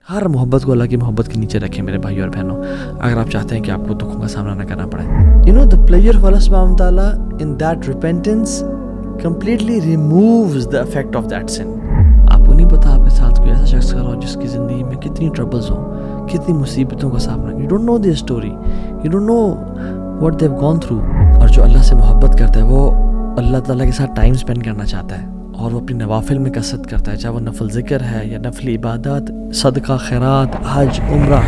ہر محبت کو اللہ کی محبت کے نیچے رکھیں میرے بھائی اور بہنوں، اگر آپ چاہتے ہیں کہ آپ کو دکھوں کا سامنا نہ کرنا پڑے. The pleasure of Allah subhanahu wa ta'ala in that repentance completely removes the effect of that sin. آپ کو نہیں پتا آپ کے ساتھ کوئی ایسا شخص کھڑا ہو جس کی زندگی میں کتنی ٹربلز ہوں، کتنی مصیبتوں کا سامنا. You don't know their story, you don't know what they've gone through. اور جو اللہ سے محبت کرتا ہے وہ اللہ تعالیٰ کے ساتھ ٹائم اسپینڈ کرنا چاہتا ہے، اور وہ اپنی نوافل میں کثرت کرتا ہے، چاہے وہ نفل ذکر ہے یا نفل عبادات، صدقہ، خیرات، حج، عمرہ.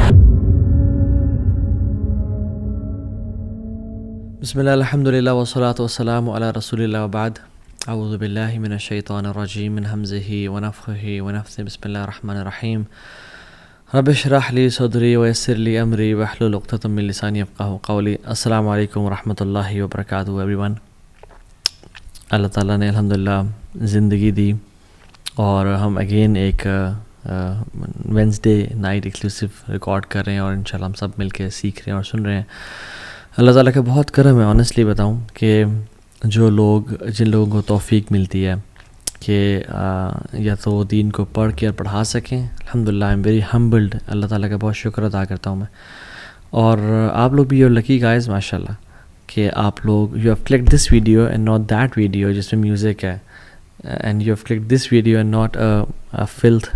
بسم اللہ الحمدللہ والصلاۃ والسلام علی رسول اللہ وبعد. اعوذ باللہ من الشیطان الرجیم من ہمزہ ونفخہ ونفثہ. بسم اللہ الرحمن الرحیم. رب اشرح لی صدری ویسر لی امری واحلل عقدۃ من لسانی یفقہوا قولی. السلام علیکم ورحمۃ اللہ وبرکاتہ ایوری ون. اللہ تعالیٰ نے الحمدللہ زندگی دی اور ہم اگین ایک وینسڈے نائٹ ایکسکلوسیو ریکارڈ کر رہے ہیں، اور انشاءاللہ ہم سب مل کے سیکھ رہے ہیں اور سن رہے ہیں. اللہ تعالیٰ کا بہت کرم ہے. آنیسٹلی بتاؤں کہ جن لوگوں کو توفیق ملتی ہے کہ یا تو دین کو پڑھ کے اور پڑھا سکیں، الحمدللہ آئی ایم ویری ہمبلڈ. اللہ تعالیٰ کا بہت شکر ادا کرتا ہوں میں. اور آپ لوگ بھی یو لکی گائز ماشاءاللہ کہ آپ لوگ you have clicked this video and not that video جس میں میوزک ہے، and you have clicked this video and not filth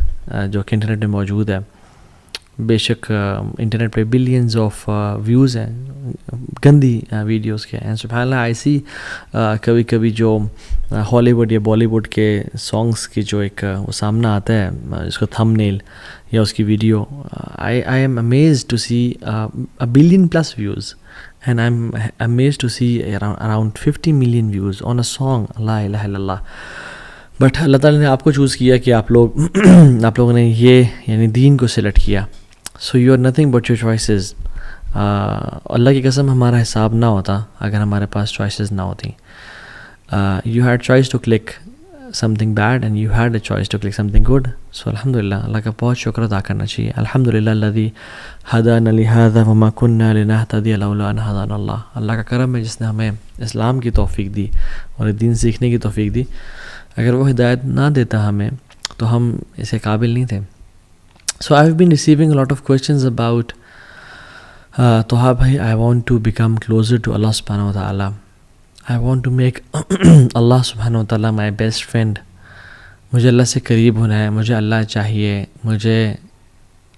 جو کہ انٹرنیٹ میں موجود ہے. بے شک انٹرنیٹ پہ بلینز آف ویوز ہیں گندی ویڈیوز کے. اینڈ سبحان اللہ آئی سی کبھی کبھی جو ہالی ووڈ یا بالی ووڈ کے سانگس کی جو ایک وہ سامنے آتا ہے اس کو تھم نیل یا اس کی video, I am amazed to see a billion plus views, and I'm amazed to see around 50 million views on a song لا الہ الا اللہ. بٹ اللہ تعالیٰ نے آپ کو چوز کیا کہ آپ لوگوں نے یہ یعنی دین کو سلیکٹ کیا. So you are nothing but your choices. Allah کی قسم ہمارا حساب نہ ہوتا اگر ہمارے پاس چوائسیز نہ ہوتی. You had choice to click something bad and you had a choice to click something good. So الحمدللہ اللہ کا بہت شکر ادا کرنا چاہیے. الحمدللہ الذی ہدانا لہذا وما کنا لنہتدی لولا ان ہدانا اللہ. اللہ کا کرم ہے جس نے ہمیں اسلام کی توفیق دی اور دین سیکھنے کی توفیق دی. اگر وہ ہدایت نہ دیتا ہمیں تو ہم اسے قابل نہیں تھے. So I have been receiving a lot of questions about توہا بھائی I want to become closer to Allah سبحانہ و تعالیٰ. I want to make اللہ سبحانہ و تعالیٰ my best friend. مجھے اللہ سے قریب ہونا ہے، مجھے اللہ چاہیے، مجھے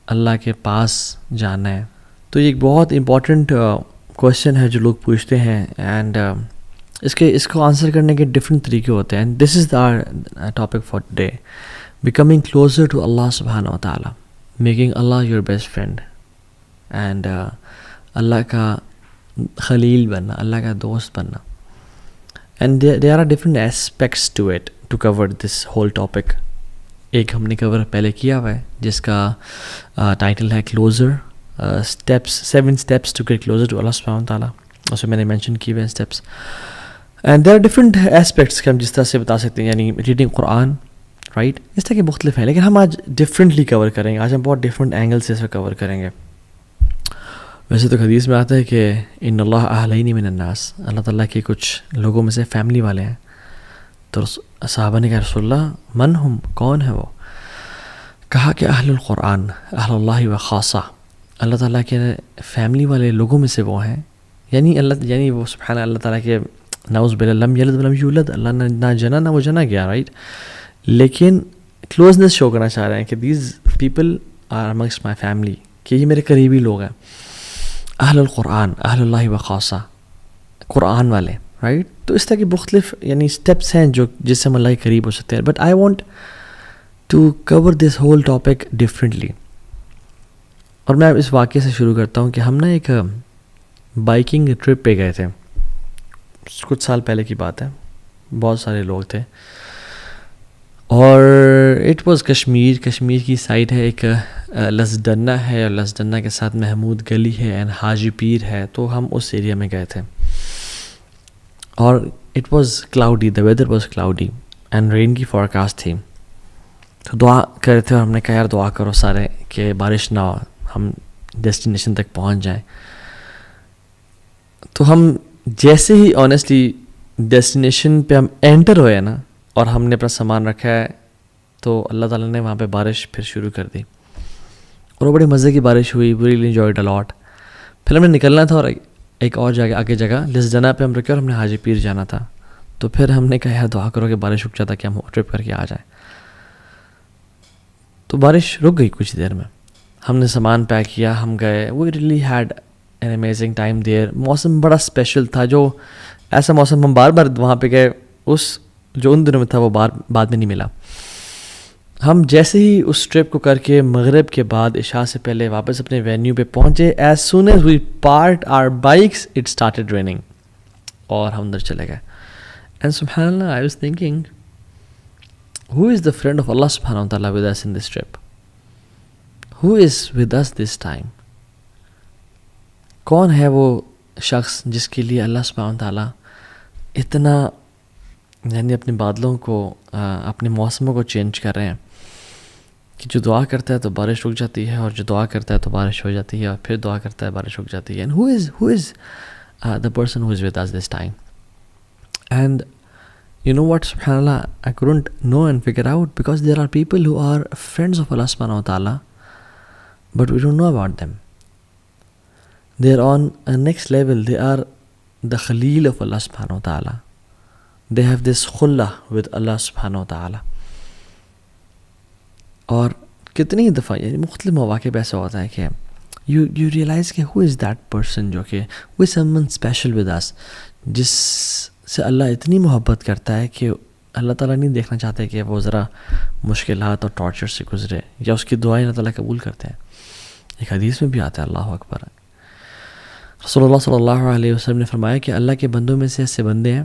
اللہ کے پاس جانا ہے. تو یہ ایک بہت امپورٹنٹ کویشچن ہے جو لوگ پوچھتے ہیں، اینڈ اس کو آنسر کرنے کے ڈفرینٹ طریقے ہوتے ہیں. And this is the topic for today, becoming closer to Allah سبحانہ و تعالیٰ، making Allah your best friend, and Allah کا خلیل بننا، اللہ کا دوست بننا. And there are different aspects to it to cover this whole topic. ایک ہم نے کور پہلے کیا ہوا ہے جس کا ٹائٹل ہے closer steps, 7 steps to get closer to اللہ سبحانہ و تعالیٰ. اس میں میں نے مینشن کیے ہوئے ہیں steps. And there are different aspects کہ ہم جس طرح سے بتا سکتے ہیں، یعنی ریڈنگ قرآن، رائٹ، اس طرح کے مختلف ہیں، لیکن ہم آج ڈفرینٹلی کور کریں گے. آج ہم بہت ڈفرینٹ اینگل سے اسے کور کریں گے. ویسے تو حدیث میں آتا ہے کہ ان اللہ اہلین من الناس، اللہ تعالیٰ کے کچھ لوگوں میں سے فیملی والے ہیں. تو صحابہ نے کہا رسول اللہ من ہم، کون ہے وہ؟ کہا کہ اہل القرآن، اہل اللہ و خاصہ، اللہ تعالیٰ کے فیملی والے لوگوں میں سے وہ ہیں. یعنی وہ سبحان اللہ تعالیٰ کے نعوذ باللہ لم یلد ولم یولد، اللہ نے نہ جنا نہ وہ جنا گیا، رائٹ، لیکن کلوزنس شو کرنا چاہ رہے ہیں کہ these people are amongst my family, کہ یہ میرے قریبی لوگ ہیں. اہل القرآن، اہل اللہ و خاصہ، قرآن والے، رائٹ. تو اس طرح کی مختلف یعنی اسٹیپس ہیں جو جس سے ہم اللہ کے قریب ہو سکتے ہیں. But I want to cover this whole topic differently. اور میں اس واقعے سے شروع کرتا ہوں کہ ہم نا ایک بائکنگ ٹرپ پہ گئے تھے کچھ سال پہلے کی بات ہے. بہت سارے لوگ تھے اور اٹ واز کشمیر کی سائڈ ہے. ایک لسدنہ ہے اور لسدنہ کے ساتھ محمود گلی ہے اینڈ حاجی پیر ہے. تو ہم اس ایریا میں گئے تھے اور it was cloudy, the weather was cloudy and rain کی فورکاسٹ تھی. تو دعا کر رہے تھے اور ہم نے کہا یار دعا کرو سارے کہ بارش نہ ہو، ہم ڈیسٹینیشن تک پہنچ جائیں. تو ہم جیسے ہی آنیسٹلی ڈیسٹینیشن پہ ہم انٹر ہوئے نا اور ہم نے اپنا سامان رکھا ہے تو اللہ تعالیٰ نے وہاں پہ بارش پھر شروع کر دی. اور وہ بڑی مزے کی بارش ہوئی. وی ریلی انجوائڈ اے لاٹ. پھر ہم نے نکلنا تھا اور ایک اور جگہ آگے جگہ جس جنا پہ ہم رکے اور ہم نے حاجی پیر جانا تھا. تو پھر ہم نے کہا یار دعا کرو کہ بارش رک جاتا کہ ہم ٹرپ کر کے آ جائیں. تو بارش رک گئی کچھ دیر میں. ہم نے سامان پیک کیا, ہم گئے. We really had an amazing time there. موسم بڑا اسپیشل تھا, جو ایسا موسم ہم بار بار وہاں پہ گئے, اس جو ان دنوں میں تھا وہ بعد میں نہیں ملا. ہم جیسے ہی اس ٹرپ کو کر کے مغرب کے بعد عشاء سے پہلے واپس اپنے وینیو پہ پہنچے, as soon as we parked our bikes it started raining, اور ہم اندر چلے گئے. اینڈ سبحان اللہ, I was thinking who is the friend of Allah subhanahu wa ta'ala with us in this trip? Who is with us this time? کون ہے وہ شخص جس کے لیے اللہ سبحانہ و تعالیٰ اتنا یعنی اپنے بادلوں کو اپنے موسموں کو چینج کر رہے ہیں کہ جو دعا کرتا ہے تو بارش رک جاتی ہے, اور جو دعا کرتا ہے تو بارش ہو جاتی ہے, اور پھر دعا کرتا ہے بارش رک جاتی ہے. And who is the person who is with us this time? And you know what, subhanAllah, I couldn't know and figure out, because there are people who are friends of Allah subhanahu wa ta'ala, but we don't know about them. They are on a next level. They are the Khalil of Allah subhanahu wa ta'ala. They have this khullah with Allah subhanahu wa ta'ala. اور کتنی دفعہ یعنی مختلف مواقع پہ ایسا ہوتا ہے کہ you realize کہ who is that person, جو کہ who is someone special with us, جس سے اللہ اتنی محبت کرتا ہے کہ اللہ تعالیٰ نہیں دیکھنا چاہتے کہ وہ ذرا مشکلات اور ٹارچر سے گزرے, یا اس کی دعائیں اللہ تعالیٰ قبول کرتے ہیں. ایک حدیث میں بھی آتا ہے, اللہ اکبر, رسول اللہ صلی اللہ علیہ وسلم نے فرمایا کہ اللہ کے بندوں میں سے ایسے بندے ہیں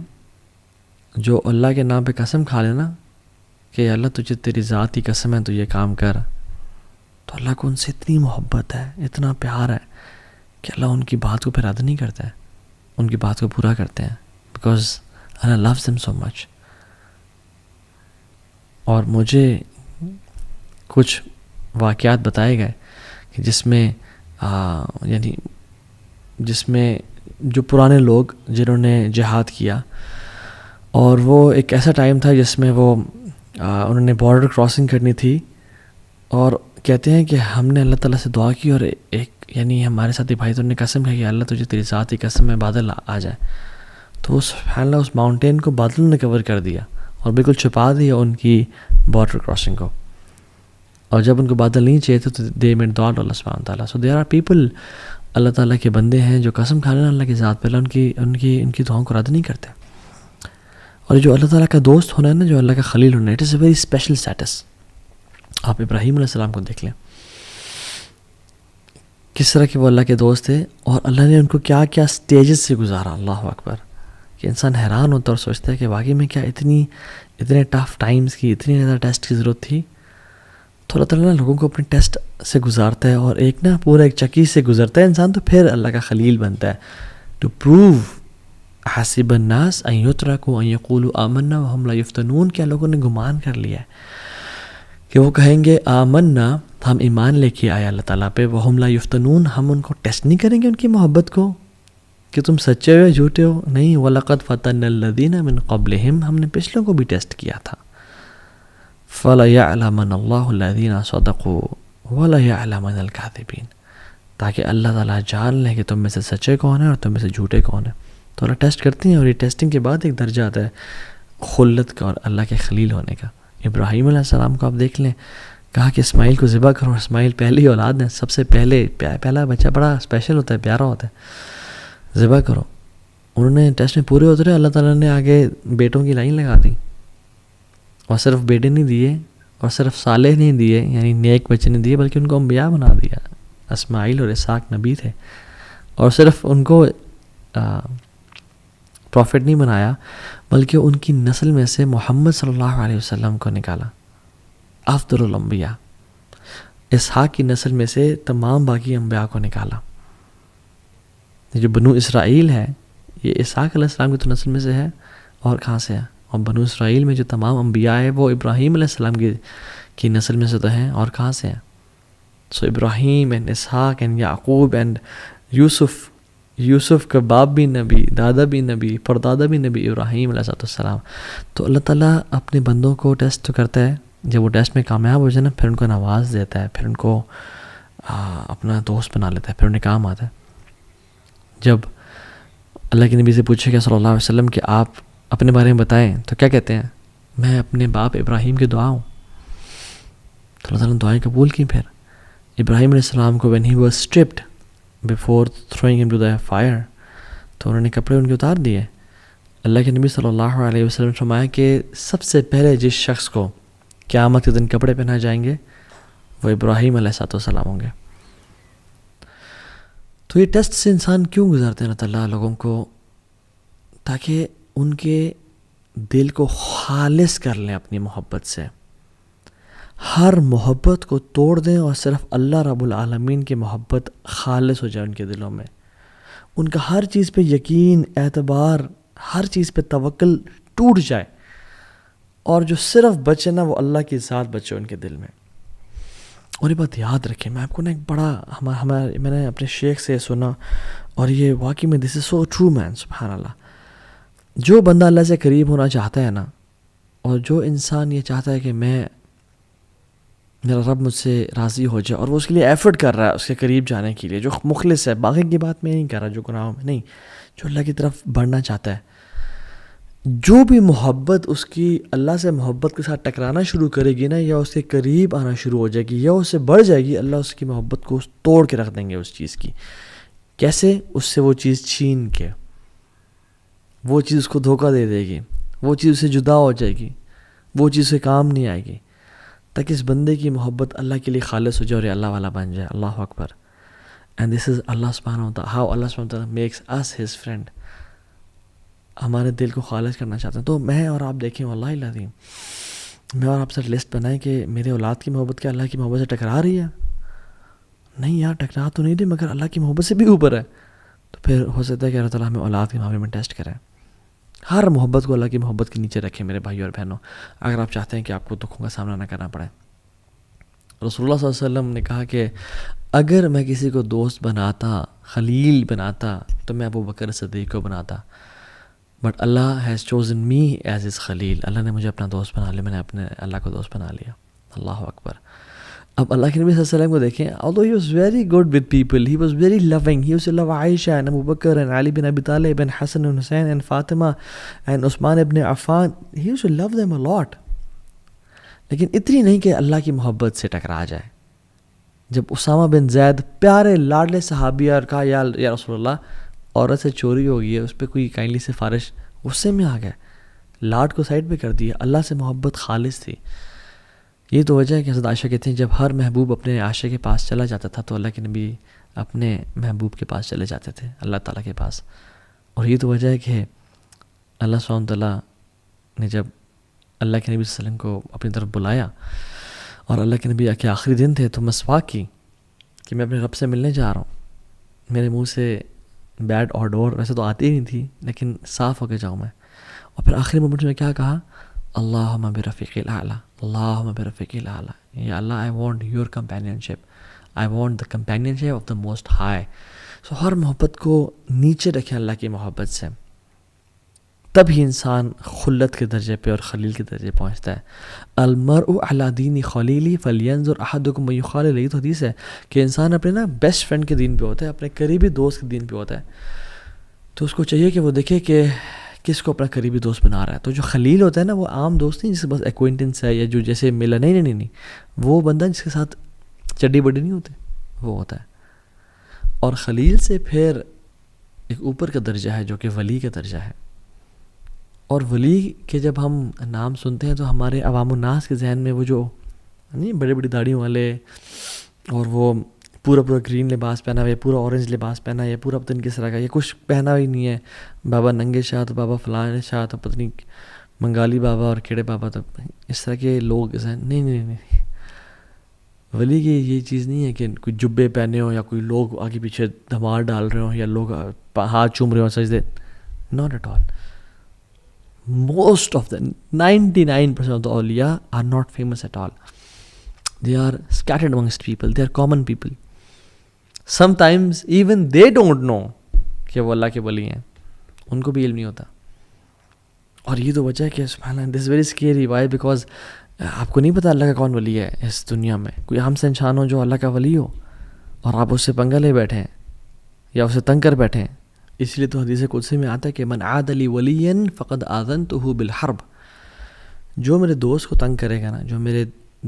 جو اللہ کے نام پہ قسم کھا لینا کہ اللہ تجھے تیری ذات کی قسم ہے تو یہ کام کر, تو اللہ کو ان سے اتنی محبت ہے, اتنا پیار ہے کہ اللہ ان کی بات کو پھر رد نہیں کرتا ہے, ان کی بات کو پورا کرتے ہیں, because Allah loves them so much. اور مجھے کچھ واقعات بتائے گئے کہ جس میں جو پرانے لوگ جنہوں نے جہاد کیا, اور وہ ایک ایسا ٹائم تھا جس میں وہ انہوں نے بارڈر کراسنگ کرنی تھی, اور کہتے ہیں کہ ہم نے اللہ تعالیٰ سے دعا کی, اور ایک یعنی ہمارے ساتھی بھائی تو نے قسم کہی کہ اللہ تجھے تیری ذات کی قسم میں بادل آ جائے, تو سبحان اللہ اس ماؤنٹین کو بادل نے کور کر دیا اور بالکل چھپا دیا ان کی بارڈر کراسنگ کو. اور جب ان کو بادل نہیں چاہیے تو دے میڈ دعا اللہ سبحانہ تعالیٰ. سو دیر آر پیپل, اللہ تعالیٰ کے بندے ہیں جو قسم کھا لینا اللہ کی ذات پہ, اللہ ان کی دعاؤں کو رد نہیں کرتے. اور جو اللہ تعالیٰ کا دوست ہونا ہے نا, جو اللہ کا خلیل ہونا ہے, it is a very special status. آپ ابراہیم علیہ السلام کو دیکھ لیں, کس طرح کے وہ اللہ کے دوست تھے, اور اللہ نے ان کو کیا کیا سٹیجز سے گزارا. اللہ اکبر, کہ انسان حیران ہوتا اور سوچتا ہے کہ واقعی میں کیا اتنے ٹف ٹائمز کی, اتنی زیادہ ٹیسٹ کی ضرورت تھی. تو اللہ تعالیٰ لوگوں کو اپنے ٹیسٹ سے گزارتا ہے, اور ایک پورا ایک چکی سے گزرتا ہے انسان, تو پھر اللہ کا خلیل بنتا ہے. ٹو پروو حسب الناس ان یترکوا ان یقولوا آمنا وہم لا یفتنون, کیا لوگوں نے گمان کر لیا ہے کہ وہ کہیں گے آمنا, ہم ایمان لے کے آئے اللہ تعالیٰ پہ, وہم لا یفتنون, ہم ان کو ٹیسٹ نہیں کریں گے ان کی محبت کو کہ تم سچے ہو یا جھوٹے ہو. نہیں, وَلَقَدْ فَتَنَّ الَّذِينَ مِن قَبْلِهِمْ, ہم نے پچھلوں کو بھی ٹیسٹ کیا تھا. فَلَيَعْلَمَنَ اللَّهُ الَّذِينَ صَدَقُوا وَلَيَعْلَمَنَ الْكَاذِبِينَ, تاکہ اللہ تعالیٰ جان لے کہ تم میں سے سچے کون ہیں اور تم میں سے جھوٹے کون ہیں. تو اللہ ٹیسٹ کرتے ہیں, اور یہ ٹیسٹنگ کے بعد ایک درجہ آتا ہے خلت کا اور اللہ کے خلیل ہونے کا. ابراہیم علیہ السلام کو آپ دیکھ لیں, کہا کہ اسماعیل کو ذبح کرو. اسماعیل پہلی اولاد ہے, سب سے پہلا بچہ بڑا اسپیشل ہوتا ہے, پیارا ہوتا ہے, ذبح کرو. انہوں نے ٹیسٹ میں پورے اترے, اللہ تعالیٰ نے آگے بیٹوں کی لائن لگا دی, اور صرف بیٹے نہیں دیے, اور صرف صالح نہیں دیے یعنی نیک بچے نہیں دیے, بلکہ ان کو انبیاء بنا دیا. اسماعیل اور اسحاق نبی تھے, اور صرف ان کو پروفٹ نہیں بنایا, بلکہ ان کی نسل میں سے محمد صلی اللہ علیہ وسلم کو نکالا, افضل الانبیاء. اسحاق کی نسل میں سے تمام باقی انبیاء کو نکالا. جو بنو اسرائیل ہے یہ اسحاق علیہ السلام کی تو نسل میں سے ہے, اور کہاں سے ہے, اور بنو اسرائیل میں جو تمام انبیاء ہیں وہ ابراہیم علیہ السلام کی نسل میں سے تو ہیں, اور کہاں سے ہیں. So Ibrahim and Ishaq and Yaqub and Yusuf کا باپ بھی نبی, دادا بھی نبی, پردادا بھی نبی, ابراہیم علیہ السلام. تو اللہ تعالیٰ اپنے بندوں کو ٹیسٹ کرتا ہے, جب وہ ٹیسٹ میں کامیاب ہو جائے نا, پھر ان کو نواز دیتا ہے, پھر ان کو اپنا دوست بنا لیتا ہے، پھر انہیں کام آتا ہے. جب اللہ کے نبی سے پوچھے گیا صلی اللہ علیہ وسلم کہ آپ اپنے بارے میں بتائیں، تو کیا کہتے ہیں؟ میں اپنے باپ ابراہیم کی دعا ہوں. تو اللہ تعالیٰ نے دعائیں قبول کی. پھر ابراہیم علیہ السلام کو when he was stripped before throwing him to the fire، تو انہوں نے کپڑے ان کے اتار دیے. اللہ کے نبی صلی اللہ علیہ وسلم نے فرمایا کہ سب سے پہلے جس شخص کو قیامت کے دن کپڑے پہنائے جائیں گے وہ ابراہیم علیہ السلام ہوں گے. تو یہ ٹیسٹ سے انسان کیوں گزارتے ہیں اللہ تعالیٰ لوگوں کو؟ تاکہ ان کے دل کو خالص کر لیں اپنی محبت سے، ہر محبت کو توڑ دیں اور صرف اللہ رب العالمین کی محبت خالص ہو جائے ان کے دلوں میں. ان کا ہر چیز پہ یقین، اعتبار، ہر چیز پہ توکل ٹوٹ جائے، اور جو صرف بچے نا وہ اللہ کی ذات بچے ان کے دل میں. اور یہ بات یاد رکھیں، میں آپ کو نا ایک بڑا میں نے اپنے شیخ سے سنا، اور یہ واقعی میں دس از سو ٹرو مین، سبحان اللہ. جو بندہ اللہ سے قریب ہونا چاہتا ہے نا، اور جو انسان یہ چاہتا ہے کہ میرا رب مجھ سے راضی ہو جائے، اور وہ اس کے لیے ایفرٹ کر رہا ہے اس کے قریب جانے کے لیے، جو مخلص ہے، باقی کی بات میں نہیں کر رہا جو گناہوں میں نہیں، جو اللہ کی طرف بڑھنا چاہتا ہے، جو بھی محبت اس کی اللہ سے محبت کے ساتھ ٹکرانا شروع کرے گی نا، یا اس کے قریب آنا شروع ہو جائے گی یا اس سے بڑھ جائے گی، اللہ اس کی محبت کو توڑ کے رکھ دیں گے اس چیز کی. کیسے؟ اس سے وہ چیز چھین کے، وہ چیز اس کو دھوکہ دے دے گی، وہ چیز اس سے جدا ہو جائے گی، وہ چیز اسے کام نہیں آئے گی، تاکہ اس بندے کی محبت اللہ کے لیے خالص ہو جائے اور اللہ والا بن جائے. اللہ اکبر. اینڈ دس از اللہ سبحانہ و تعالیٰ، ہاؤ اللہ سبحانہ و تعالیٰ میکس اس ہز فرینڈ. ہمارے دل کو خالص کرنا چاہتے ہیں. تو میں اور آپ دیکھیں، واللہ العظیم میں اور آپ سے لسٹ بنائیں کہ میرے اولاد کی محبت کیا اللہ کی محبت سے ٹکرا رہی ہے؟ نہیں یار، ٹکرا تو نہیں رہی، مگر اللہ کی محبت سے بھی اوپر ہے. تو پھر ہو سکتا ہے کہ اللہ تعالیٰ ہمیں اولاد کے معاملے میں ٹیسٹ کرے. ہر محبت کو اللہ کی محبت کے نیچے رکھیں میرے بھائی اور بہنوں، اگر آپ چاہتے ہیں کہ آپ کو دکھوں کا سامنا نہ کرنا پڑے. رسول اللہ صلی اللہ علیہ وسلم نے کہا کہ اگر میں کسی کو دوست بناتا، خلیل بناتا، تو میں ابو بکر صدیق کو بناتا. But Allah has chosen me as his خلیل. اللہ نے مجھے اپنا دوست بنا لیا، میں نے اپنے اللہ کو دوست بنا لیا. اللہ اکبر. اب اللہ کے نبی صلی اللہ علیہ وسلم کو دیکھیں، although he was very good with people, he was very loving, he used to love Aisha and Abu Bakr and Ali bin Abi Talib and Hassan and Hussein and Fatima and Usman ibn Affan. He used to love them a lot. لیکن اتنی نہیں کہ اللہ کی محبت سے ٹکرا جائے. جب اسامہ بن زید پیارے لاڈلے صحابی اور کہا یا رسول اللہ عورت سے چوری ہو گئی ہے، اس پہ کوئی کائنڈلی سفارش، غصے میں آ گئے، لاڈ کو سائڈ پہ کر دیا. اللہ سے محبت خالص تھی. یہ تو وجہ ہے کہ حضرت عائشہ کہتے ہیں جب ہر محبوب اپنے عاشق کے پاس چلا جاتا تھا تو اللہ کے نبی اپنے محبوب کے پاس چلے جاتے تھے، اللہ تعالیٰ کے پاس. اور یہ تو وجہ ہے کہ اللہ سبحانہ تعالیٰ نے جب اللہ کے نبی صلی اللہ علیہ وسلم کو اپنی طرف بلایا اور اللہ کے نبی کے آخری دن تھے، تو مسواک کی کہ میں اپنے رب سے ملنے جا رہا ہوں. میرے منہ سے بیڈ اور ڈور ویسے تو آتی ہی نہیں تھی، لیکن صاف ہو کے جاؤں میں. اور پھر آخری مومنٹ میں کیا کہا؟ اللہم برفیق الاعلیٰ، اللہم برفیق الاعلیٰ. یا Allah I want your companionship, I want the companionship of the most high. So ہر محبت کو نیچے رکھیں اللہ کی محبت سے، تب ہی انسان خلت کے درجے پہ اور خلیل کے درجے پہنچتا ہے. المرء علی دین خلیلی فلینظر احدکم من یخالل. یہ تو حدیث ہے کہ انسان اپنے نا بیسٹ فرینڈ کے دین پہ ہوتا ہے، اپنے قریبی دوست کے دین پہ ہوتا ہے. تو اس کو چاہیے کہ وہ دیکھے کہ کس کو اپنا قریبی دوست بنا رہا ہے. تو جو خلیل ہوتا ہے نا، وہ عام دوست نہیں جس کے بس ایکوینٹنس ہے یا جو جیسے ملا، نہیں، وہ بندہ جس کے ساتھ چڈی بڈی نہیں ہوتے، وہ ہوتا ہے. اور خلیل سے پھر ایک اوپر کا درجہ ہے جو کہ ولی کا درجہ ہے. اور ولی کے جب ہم نام سنتے ہیں تو ہمارے عوام الناس کے ذہن میں وہ جو نہیں بڑی بڑی داڑھیوں والے، اور وہ پورا گرین لباس پہنا ہوا ہے، پورا اورنج لباس پہنا ہے، یا پورا پتہ نہیں کس طرح کا، یہ کچھ پہنا ہی نہیں ہے. بابا ننگے شاہ تو بابا فلاں شاہ تو پتہ نہیں منگالی بابا اور کیڑے بابا، تو اس طرح کے لوگ نہیں. ولی کی یہ چیز نہیں ہے کہ کوئی جبے پہنے ہو یا کوئی لوگ آگے پیچھے دھمال ڈال رہے ہوں یا لوگ ہاتھ چوم رہے ہوں سجدے. Not at all. Most of the 99% of the awliya are not famous at all. They are scattered amongst people. They are common people. Sometimes even they don't know کہ وہ اللہ کے ولی ہیں، ان کو بھی علم نہیں ہوتا. اور یہ تو وجہ ہے کہ سبحان اللہ this is very scary. Why? Because آپ کو نہیں پتا اللہ کا کون ولی ہے اس دنیا میں. کوئی عام سے انسان ہو جو اللہ کا ولی ہو، اور آپ اس سے پنگا لے بیٹھے ہیں یا اسے تنگ کر بیٹھے ہیں. اس لیے تو حدیث قدسی میں آتا ہے کہ من عاد لی ولیا فقد آذنتہ بالحرب. جو میرے دوست کو تنگ کرے گا نا، جو میرے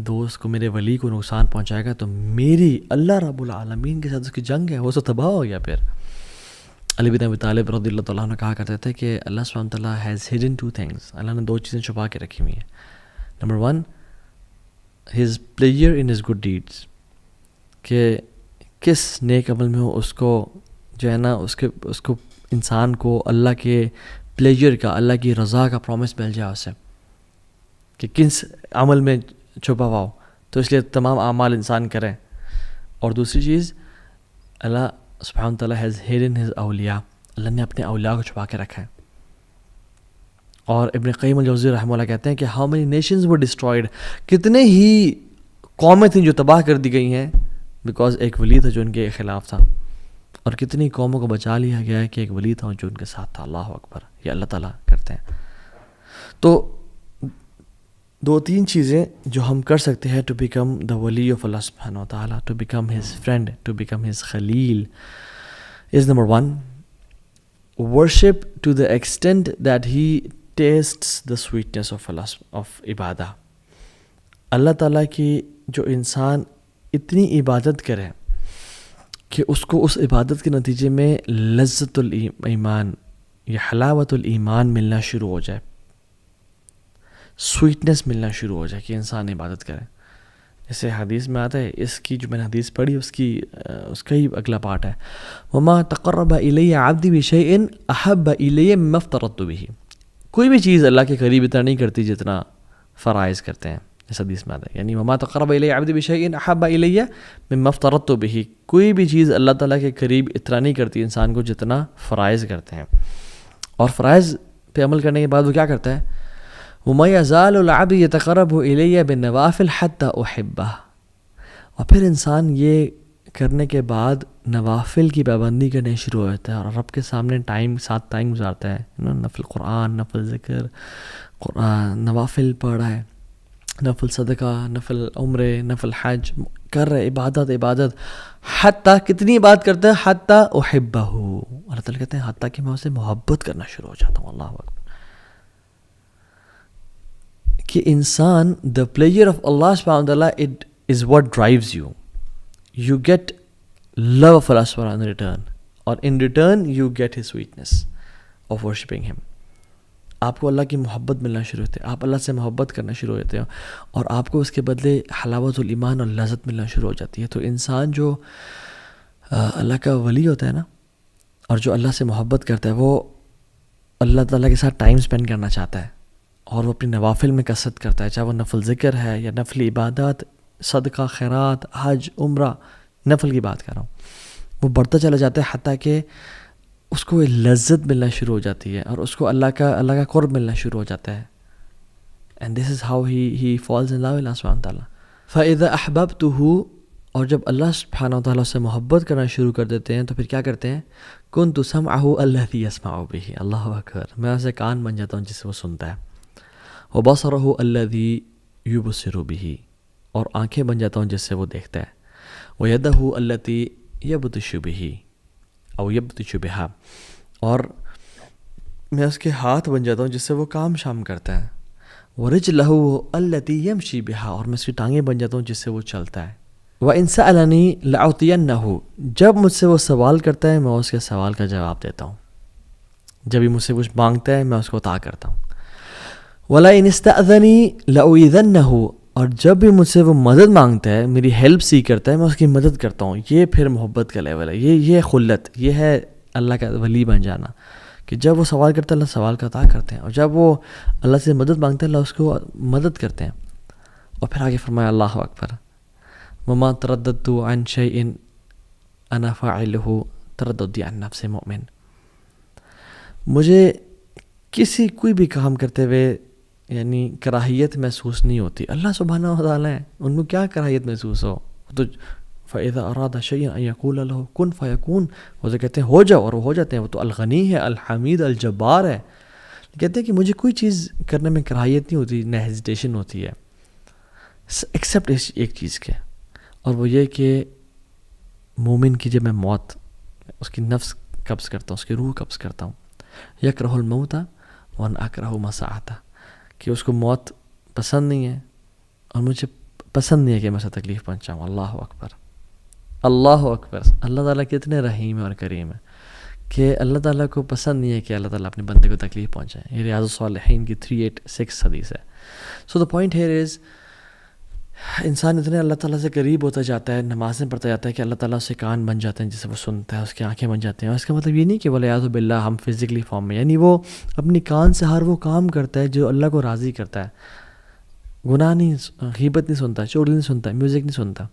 دوست کو، میرے ولی کو نقصان پہنچائے گا، تو میری اللہ رب العالمین کے ساتھ اس کی جنگ ہے، وہ تو تباہ ہو گیا. پھر علی بن ابی طالب رضی اللہ تعالیٰ عنہ کہا کرتے تھے کہ اللہ سبحانہ تعالیٰ ہیز ہڈن ٹو تھنگس. اللہ نے دو چیزیں چھپا کے رکھی ہوئی ہیں. Number 1 his player in his good deeds, کہ کس نیک عمل میں ہو اس کو جو ہے نا اس کو انسان کو اللہ کے پلیجر کا، اللہ کی رضا کا پرومس مل جائے اسے، کہ کس عمل میں چھپا ہوا ہو، تو اس لیے تمام اعمال انسان کریں. اور دوسری چیز، اللہ سبحانہ تعالیٰ ہیز ہیڈن ہز اولیاء، اللہ نے اپنے اولیاء کو چھپا کے رکھا ہے. اور ابن قیم الجوزی رحمہ اللہ کہتے ہیں کہ how many nations were destroyed, کتنے ہی قومیں تھیں جو تباہ کر دی گئی ہیں بیکاز ایک ولی تھا جو ان کے خلاف تھا، اور کتنی قوموں کو بچا لیا گیا ہے کہ ایک ولی تھا جو ان کے ساتھ تھا. اللہ اکبر، یہ اللہ تعالیٰ کرتے ہیں. تو 2-3 چیزیں جو ہم کر سکتے ہیں ٹو بیکم دا ولی آف اللہ سبحانہ و تعالیٰ، to become his friend, to become his خلیل، is number 1 worship to the extent that he tastes the sweetness of Allah of عبادہ. اللہ تعالیٰ کی جو انسان اتنی عبادت کرے کہ اس کو اس عبادت کے نتیجے میں لذت الایمان یا حلاوت الایمان ملنا شروع ہو جائے، سویٹنس ملنا شروع ہو جائے کہ انسان عبادت کرے. جیسے حدیث میں آتا ہے، اس کی جو میں نے حدیث پڑھی اس کا ہی اگلا پارٹ ہے، وما تقرب الی عبدی بشیء احب الی مما افترضت بہ. کوئی بھی چیز اللہ کے قریب اتنا نہیں کرتی جتنا فرائض کرتے ہیں. اس حدیث میں آتا ہے، یعنی وما تقرب الی عبدی بشیء احب الی مما افترضت بہ، کوئی بھی چیز اللہ تعالیٰ کے قریب اتنا نہیں کرتی انسان کو جتنا فرائض کرتے ہیں. اور فرائض پہ عمل کرنے کے بعد وہ کیا کرتا ہے، وَمَا يَزَالُ الْعَبْدُ يَتَقَرَّبُ إِلَيَّ بِالنَّوَافِلِ حَتَّى أُحِبَّهُ. اور پھر انسان یہ کرنے کے بعد نوافل کی پابندی کرنے شروع ہو جاتا ہے اور رب کے سامنے ساتھ ٹائم گزارتا ہے. نفل قرآن، نفل ذکر، قرآن، نوافل پڑھ رہا ہے، نفل صدقہ، نفل عمرے، نفل حج کر رہے، عبادت. حتیٰ کتنی عبادت کرتے ہیں، حتیٰ احبہ، اللہ تعالیٰ کہتے ہیں حتیٰ کہ میں اسے محبت کرنا شروع ہو جاتا ہوں. اللہ اکبر. کہ انسان دا پلیجر آف اللہ سبحانہ وتعالیٰ it is what drives you. You get love of Allah سبحانہ ان ریٹرن، اور in return you get his sweetness of worshipping him. آپ کو اللہ کی محبت ملنا شروع ہوتے ہیں، آپ اللہ سے محبت کرنا شروع ہوتے ہیں، اور آپ کو اس کے بدلے حلاوت الایمان اور لذت ملنا شروع ہو جاتی ہے. تو انسان جو اللہ کا ولی ہوتا ہے نا، اور جو اللہ سے محبت کرتا ہے، وہ اللہ تعالیٰ کے ساتھ ٹائم اسپینڈ کرنا چاہتا ہے، اور وہ اپنی نوافل میں کثرت کرتا ہے، چاہے وہ نفل ذکر ہے یا نفل عبادات، صدقہ، خیرات، حج، عمرہ، نفل کی بات کر رہا ہوں. وہ بڑھتا چلا جاتا ہے حتیٰ کہ اس کو لذت ملنا شروع ہو جاتی ہے، اور اس کو اللہ کا قرب ملنا شروع ہو جاتا ہے. And this is how he falls in love Allah سبحانہ تعالیٰ. فَإِذَا أَحْبَبْتُهُ، اور جب اللہ سبحانہ تعالیٰ سے محبت کرنا شروع کر دیتے ہیں تو پھر کیا کرتے ہیں، كُنْتُ سَمْعَهُ الَّذِي يَسْمَعُ بِهِ. اللہ اکبر، میں اسے کان بن جاتا ہوں جس سے وہ سنتا ہے. وَبَصَرَهُ الَّذِي يُبْصِرُ بِهِ، اور آنکھیں بن جاتا ہوں جس سے وہ دیکھتا ہے. وَيَدَهُ الَّتِي يَبْطِشُ بِهِ أو يَبْطِشُ بِهَا، اور میں اس کے ہاتھ بن جاتا ہوں جس سے وہ کام شام کرتا ہے. وَرِجْلَهُ الَّتِي يَمْشِي بِهَا، اور میں اس کی ٹانگیں بن جاتا ہوں جس سے وہ چلتا ہے. وَإِن سَأَلَنِي لَأُعْطِيَنَّهُ، جب مجھ سے وہ سوال کرتا ہے میں اس کے سوال کا جواب دیتا ہوں. جب ہی مجھ سے کچھ مانگتا ہے میں اس کو عطا کرتا ہوں. وَلَئِنِ اسْتَأْذَنِي لَأُؤْذِنَّهُ، اور جب بھی مجھ سے وہ مدد مانگتا ہے، میری ہیلپ سی کرتا ہے، میں اس کی مدد کرتا ہوں. یہ پھر محبت کا لیول ہے، یہ خلت، یہ ہے اللہ کا ولی بن جانا، کہ جب وہ سوال کرتا ہے اللہ سوال کا عطا کرتے ہیں، اور جب وہ اللہ سے مدد مانگتا ہے اللہ اس کو مدد کرتے ہیں. اور پھر آگے فرمایا اللہ اکبر، وَمَا تَرَدَّدْتُ عَنْ شَيْءٍ أَنَا فَاعِلُهُ تَرَدُّدِي عَنْ نَفْسِ مُؤْمِنٍ. مجھے کوئی بھی کام کرتے ہوئے یعنی کراہیت محسوس نہیں ہوتی. اللہ سبحانہ و تعالیٰ ہیں، ان کو کیا کراہیت محسوس ہو. تو فَإِذَا أَرَادَ شَيْئًا أَن يَقُولَ لَهُ كُن فَيَكُونُ، وہ جو کہتے ہیں ہو جاؤ اور وہ ہو جاتے ہیں. وہ تو الغنی ہے، الحمید، الجبار ہے. کہتے ہیں کہ مجھے کوئی چیز کرنے میں کراہیت نہیں ہوتی، نہ ہیزیٹیشن ہوتی ہے، ایکسیپٹ ایک چیز کے، اور وہ یہ کہ مومن کی جب میں موت اس کی نفس قبض کرتا ہوں، اس کی روح قبض کرتا ہوں، یکرہ الموت وانا اکرہ مساعتہ، کہ اس کو موت پسند نہیں ہے اور مجھے پسند نہیں ہے کہ میں اسے تکلیف پہنچاؤں. اللہ اکبر، اللہ اکبر. اللہ تعالیٰ کتنے رحیم اور کریم ہے کہ اللہ تعالیٰ کو پسند نہیں ہے کہ اللہ تعالیٰ اپنے بندے کو تکلیف پہنچائے. یہ ریاض الصالحین کی 386 حدیث ہے. سو دا پوائنٹ ہیئر از، انسان اتنے اللہ تعالیٰ سے قریب ہوتا جاتا ہے، نمازیں پڑھتا جاتا ہے کہ اللہ تعالیٰ سے کان بن جاتے ہیں جسے وہ سنتا ہے، اس کی آنکھیں بن جاتی ہیں. اور اس کا مطلب یہ نہیں کہ والعیاذ باللہ ہم فزیکلی فارم میں، یعنی وہ اپنی کان سے ہر وہ کام کرتا ہے جو اللہ کو راضی کرتا ہے. گناہ نہیں، غیبت نہیں سنتا، چغلی نہیں سنتا، میوزک نہیں سنتا.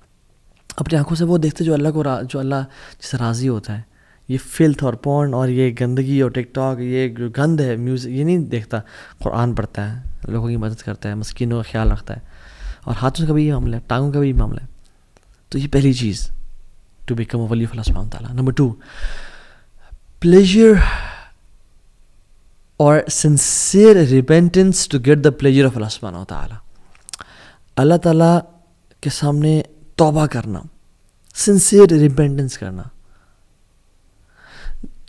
اپنی آنکھوں سے وہ دیکھتے جو اللہ کو جو اللہ جس سے راضی ہوتا ہے. یہ فلتھ اور پورن اور یہ گندگی اور ٹک ٹاک، یہ جو گند ہے میوزک، یہ نہیں دیکھتا. قرآن پڑھتا ہے، لوگوں کی مدد کرتا ہے، مسکینوں کا خیال رکھتا ہے. اور ہاتھوں کا بھی یہ معاملہ ہے، ٹانگوں کا بھی یہ معاملہ ہے. تو یہ پہلی چیز ٹو بیکم اے ولی آف اللہ سبحانہ وتعالیٰ. نمبر 2، پلیجر اور sincere repentance to get the pleasure of Allah سبحانہ وتعالیٰ. اللہ تعالیٰ کے سامنے توبہ کرنا، سنسیئر ریپینٹنس کرنا.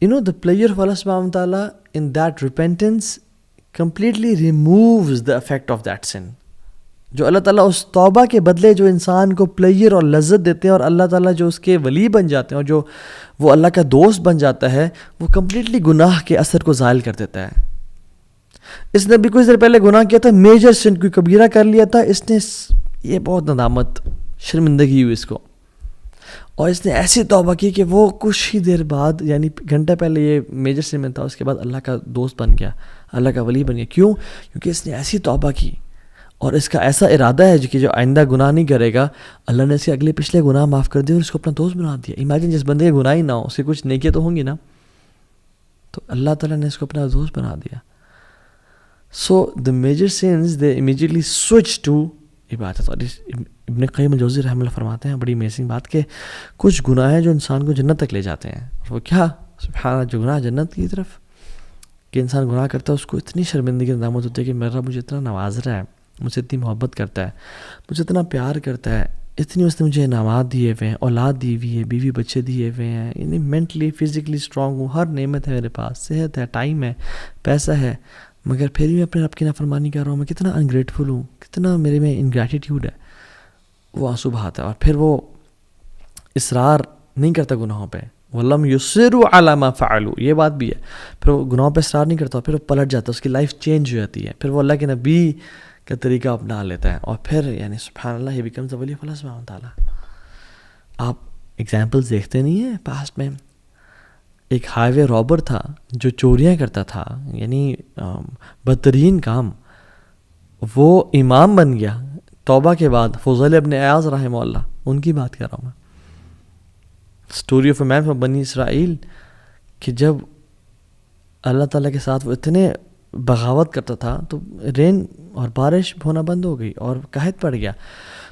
the pleasure of Allah subhanahu wa ta'ala in that repentance completely removes the effect of that sin. جو اللہ تعالیٰ اس توبہ کے بدلے جو انسان کو پلیجر اور لذت دیتے ہیں، اور اللہ تعالیٰ جو اس کے ولی بن جاتے ہیں اور جو وہ اللہ کا دوست بن جاتا ہے، وہ کمپلیٹلی گناہ کے اثر کو زائل کر دیتا ہے. اس نے بھی کچھ دیر پہلے گناہ کیا تھا، میجر سن کوئی کبیرہ کر لیا تھا، اس نے یہ بہت ندامت، شرمندگی ہوئی اس کو، اور اس نے ایسی توبہ کی کہ وہ کچھ ہی دیر بعد، یعنی گھنٹہ پہلے یہ میجر سن میں تھا، اس کے بعد اللہ کا دوست بن گیا، اللہ کا ولی بن گیا. کیوں؟ کیونکہ اس نے ایسی توبہ کی اور اس کا ایسا ارادہ ہے کہ جو آئندہ گناہ نہیں کرے گا. اللہ نے اس کے اگلے پچھلے گناہ معاف کر دیے اور اس کو اپنا دوست بنا دیا. امیجن جس بندے کے گناہ ہی نہ ہو، اس کے کچھ نیکیاں تو ہوں گی نا، تو اللہ تعالیٰ نے اس کو اپنا دوست بنا دیا. So the major sins they immediately switch to عبادت. اور ابن قیم الجوزی رحمہ اللہ فرماتے ہیں بڑی امیزنگ بات کہ کچھ گناہ ہیں جو انسان کو جنت تک لے جاتے ہیں. اور وہ کیا؟ سبحان اللہ، جو گناہ جنت کی طرف کہ انسان گناہ کرتا ہے، اس کو اتنی شرمندگی ندامت ہوتی ہے کہ میرا مجھے اتنا نواز رہا ہے، مجھ سے اتنی محبت کرتا ہے، مجھے اتنا پیار کرتا ہے، اتنی اس نے مجھے انعامات دیے ہوئے ہیں، اولاد دی ہوئی ہے، بیوی بچے دیے ہوئے ہیں، یعنی مینٹلی فزیکلی اسٹرانگ ہوں، ہر نعمت ہے میرے پاس، صحت ہے، ٹائم ہے، پیسہ ہے، مگر پھر بھی میں اپنے رب کی نافرمانی کر رہا ہوں. میں کتنا انگریٹفل ہوں، کتنا میرے میں انگریٹیٹیوڈ ہے. وہ آنسو بہاتا ہے اور پھر وہ اصرار نہیں کرتا گناہوں پہ. وَلَمْ يُصِرُّوا عَلَى مَا فَعَلُوا، یہ بات بھی ہے. پھر وہ گناہوں پہ اصرار نہیں کرتا، پھر وہ پلٹ جاتا ہے، اس کی لائف چینج ہو جاتی ہے، پھر وہ اللہ کے نبی کا طریقہ اپنا لیتا ہے، اور پھر یعنی سبحان اللہ ہی بیکمز اے ولی آف اللہ سبحانہ وتعالیٰ. آپ ایگزامپلز دیکھتے نہیں ہیں پاسٹ میں؟ ایک ہائی وے رابر تھا جو چوریاں کرتا تھا، یعنی بدترین کام، وہ امام بن گیا توبہ کے بعد. فضیل ابن عیاض رحمہ اللہ، ان کی بات کر رہا ہوں میں. Story of a man from Bani Israel, کہ جب اللہ تعالیٰ کے ساتھ وہ اتنے بغاوت کرتا تھا تو رین اور بارش ہونا بند ہو گئی اور قحط پڑ گیا.